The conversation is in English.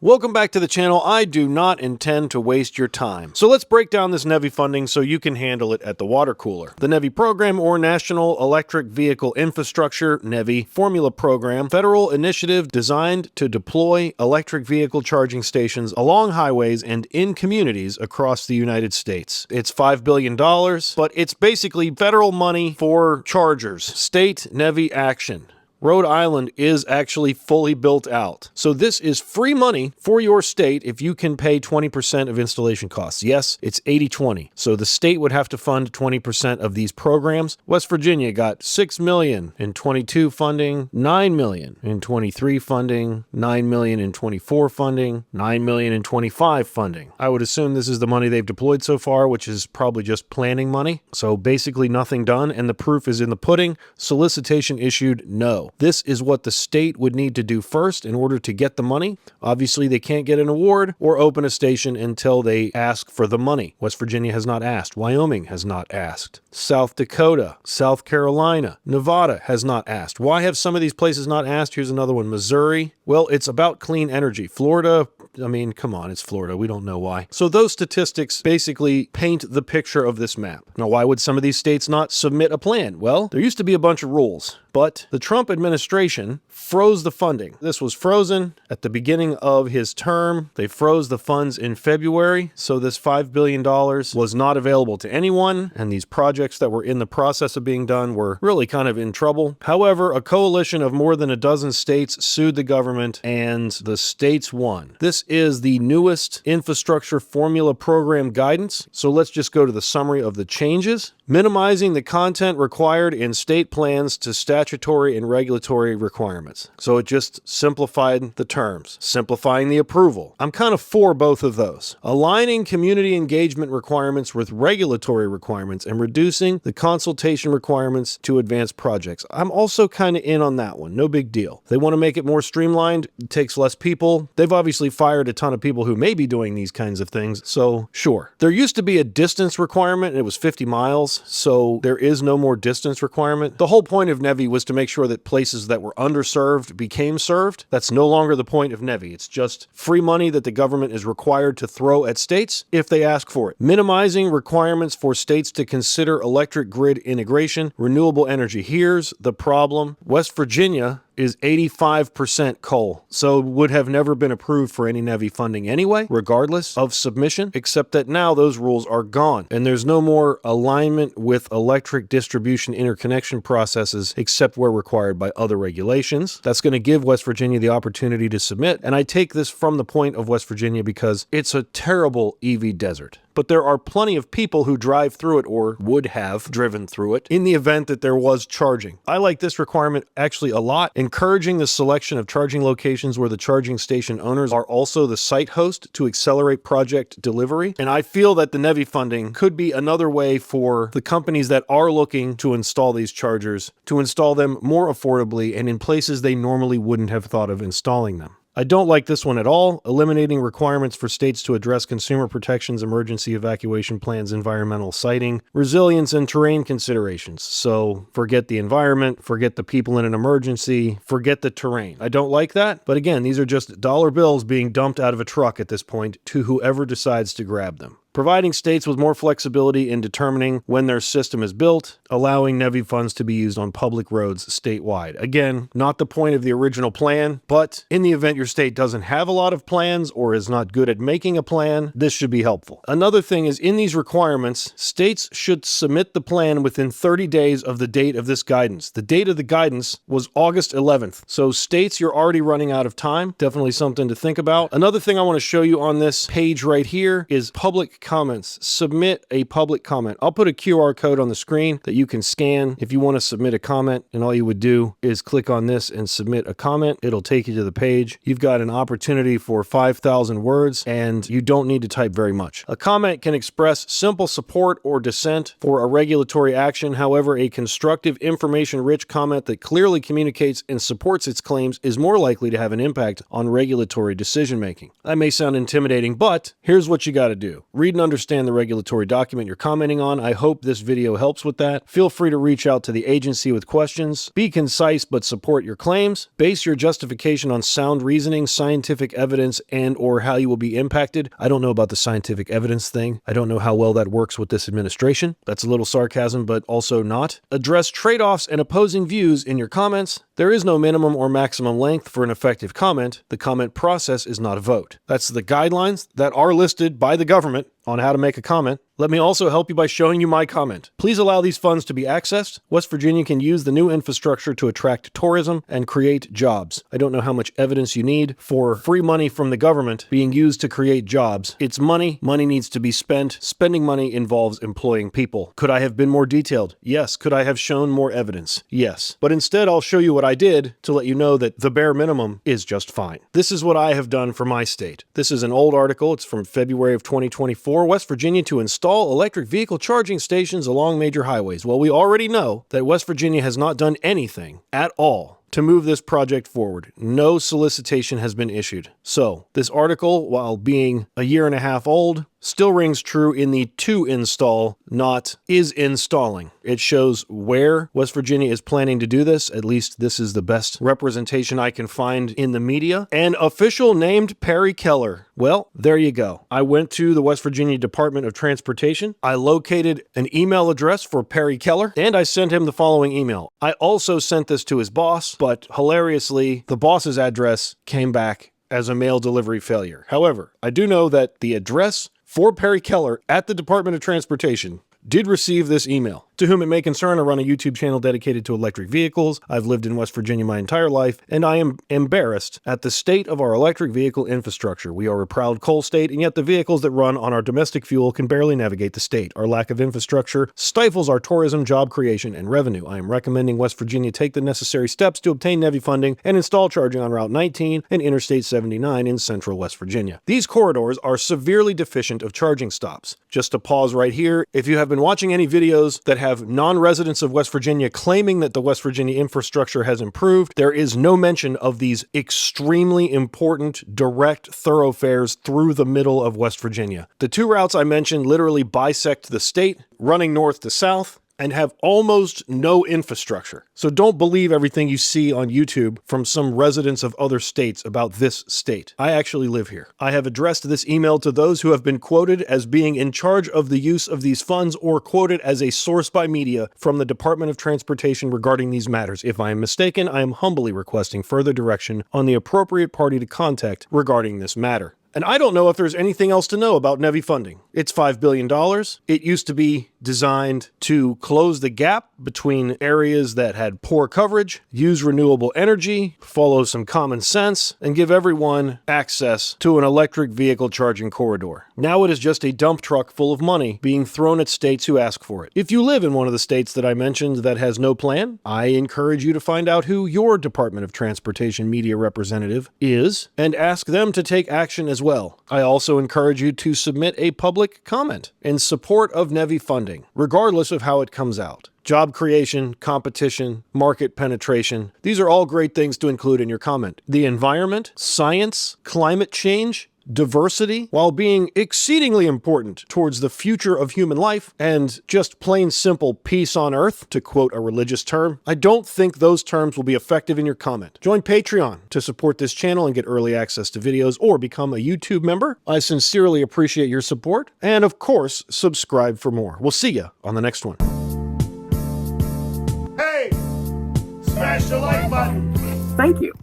Welcome back to the channel. I do not intend to waste your time. So let's break down this NEVI funding so you can handle it at the water cooler. The NEVI program, or National Electric Vehicle Infrastructure, NEVI Formula Program, federal initiative designed to deploy electric vehicle charging stations along highways and in communities across the United States. It's $5 billion, but it's basically federal money for chargers. State NEVI action. Rhode Island is actually fully built out. So this is free money for your state if you can pay 20% of installation costs. Yes, it's 80-20. So the state would have to fund 20% of these programs. West Virginia got $6 million in 22 funding, $9 million in 23 funding, $9 million in 24 funding, $9 million in 25 funding. I would assume this is the money they've deployed so far, which is probably just planning money. So basically nothing done, and the proof is in the pudding. Solicitation issued, no. This is what the state would need to do first in order to get the money. Obviously, they can't get an award or open a station until they ask for the money. West Virginia has not asked. Wyoming has not asked. South Dakota, South Carolina, Nevada has not asked. Why have some of these places not asked? Here's another one. Missouri. Well, it's about clean energy. Florida, I mean, come on, it's Florida. We don't know why. So those statistics basically paint the picture of this map. Now, why would some of these states not submit a plan? Well, there used to be a bunch of rules, but the Trump administration froze the funding. This was frozen at the beginning of his term. They froze the funds in February, so this $5 billion was not available to anyone, and these projects that were in the process of being done were really kind of in trouble. However, a coalition of more than a dozen states sued the government, and the states won. This is the newest infrastructure formula program guidance, so let's just go to the summary of the changes. Minimizing the content required in state plans to statutory and regulatory requirements. So it just simplified the terms, simplifying the approval. I'm kind of for both of those. Aligning community engagement requirements with regulatory requirements and reducing the consultation requirements to advance projects. I'm also kind of in on that one. No big deal. They want to make it more streamlined. It takes less people. They've obviously fired a ton of people who may be doing these kinds of things. So sure. There used to be a distance requirement, and it was 50 miles. So there is no more distance requirement. The whole point of NEVI was to make sure that places that were underserved became served. That's no longer the point of NEVI. It's just free money that the government is required to throw at states if they ask for it. Minimizing requirements for states to consider electric grid integration, renewable energy. Here's the problem. West Virginia is 85% coal, so would have never been approved for any NEVI funding anyway, regardless of submission, except that now those rules are gone, and there's no more alignment with electric distribution interconnection processes except where required by other regulations. That's going to give West Virginia the opportunity to submit, and I take this from the point of West Virginia because it's a terrible EV desert. But there are plenty of people who drive through it or would have driven through it in the event that there was charging. I like this requirement actually a lot, encouraging the selection of charging locations where the charging station owners are also the site host to accelerate project delivery. And I feel that the NEVI funding could be another way for the companies that are looking to install these chargers to install them more affordably and in places they normally wouldn't have thought of installing them. I don't like this one at all, eliminating requirements for states to address consumer protections, emergency evacuation plans, environmental siting, resilience, and terrain considerations. So forget the environment, forget the people in an emergency, forget the terrain. I don't like that, but again, these are just dollar bills being dumped out of a truck at this point to whoever decides to grab them. Providing states with more flexibility in determining when their system is built, allowing NEVI funds to be used on public roads statewide. Again, not the point of the original plan, but in the event your state doesn't have a lot of plans or is not good at making a plan, this should be helpful. Another thing is, in these requirements, states should submit the plan within 30 days of the date of this guidance. The date of the guidance was August 11th. So states, you're already running out of time. Definitely something to think about. Another thing I want to show you on this page right here is public comments. Submit a public comment. I'll put a QR code on the screen that you can scan if you want to submit a comment, and all you would do is click on this and submit a comment. It'll take you to the page. You've got an opportunity for 5,000 words, and you don't need to type very much. A comment can express simple support or dissent for a regulatory action. However, a constructive, information-rich comment that clearly communicates and supports its claims is more likely to have an impact on regulatory decision-making. That may sound intimidating, but here's what you got to do. Read didn't understand the regulatory document you're commenting on, I hope this video helps with that. Feel free to reach out to the agency with questions. Be concise but support your claims. Base your justification on sound reasoning, scientific evidence, and/or how you will be impacted. I don't know about the scientific evidence thing. I don't know how well that works with this administration. That's a little sarcasm, but also not. Address trade-offs and opposing views in your comments. There is no minimum or maximum length for an effective comment. The comment process is not a vote. That's the guidelines that are listed by the government on how to make a comment. Let me also help you by showing you my comment. Please allow these funds to be accessed. West Virginia can use the new infrastructure to attract tourism and create jobs. I don't know how much evidence you need for free money from the government being used to create jobs. It's money. Money needs to be spent. Spending money involves employing people. Could I have been more detailed? Yes. Could I have shown more evidence? Yes. But instead, I'll show you what I did to let you know that the bare minimum is just fine. This is what I have done for my state. This is an old article. It's from February of 2024. West Virginia to install electric vehicle charging stations along major highways. Well, we already know that West Virginia has not done anything at all to move this project forward. No solicitation has been issued. So, this article, while being a year and a half old, still rings true in the to install, not is installing. It shows where West Virginia is planning to do this. At least this is the best representation I can find in the media. An official named Perry Keller. Well, there you go. I went to the West Virginia Department of Transportation. I located an email address for Perry Keller, and I sent him the following email. I also sent this to his boss, but hilariously, the boss's address came back as a mail delivery failure. However, I do know that the address for Perry Keller at the Department of Transportation did receive this email. To whom it may concern, I run a YouTube channel dedicated to electric vehicles. I've lived in West Virginia my entire life, and I am embarrassed at the state of our electric vehicle infrastructure. We are a proud coal state, and yet the vehicles that run on our domestic fuel can barely navigate the state. Our lack of infrastructure stifles our tourism, job creation, and revenue. I am recommending West Virginia take the necessary steps to obtain NEVI funding and install charging on Route 19 and Interstate 79 in central West Virginia. These corridors are severely deficient of charging stops. Just to pause right here, if you have been watching any videos that have non-residents of West Virginia claiming that the West Virginia infrastructure has improved, there is no mention of these extremely important direct thoroughfares through the middle of West Virginia. The two routes I mentioned literally bisect the state, running north to south, and have almost no infrastructure. So don't believe everything you see on YouTube from some residents of other states about this state. I actually live here. I have addressed this email to those who have been quoted as being in charge of the use of these funds or quoted as a source by media from the Department of Transportation regarding these matters. If I am mistaken, I am humbly requesting further direction on the appropriate party to contact regarding this matter. And I don't know if there's anything else to know about NEVI funding. It's $5 billion. It used to be designed to close the gap between areas that had poor coverage, use renewable energy, follow some common sense, and give everyone access to an electric vehicle charging corridor. Now it is just a dump truck full of money being thrown at states who ask for it. If you live in one of the states that I mentioned that has no plan, I encourage you to find out who your Department of Transportation media representative is and ask them to take action as well. I also encourage you to submit a public comment in support of NEVI funding, regardless of how it comes out. Job creation, competition, market penetration, these are all great things to include in your comment. The environment, science, climate change, diversity, while being exceedingly important towards the future of human life and just plain simple peace on earth, to quote a religious term, I don't think those terms will be effective in your comment. Join Patreon to support this channel and get early access to videos or become a YouTube member. I sincerely appreciate your support. And of course, subscribe for more. We'll see you on the next one. Hey, smash the like button. Thank you.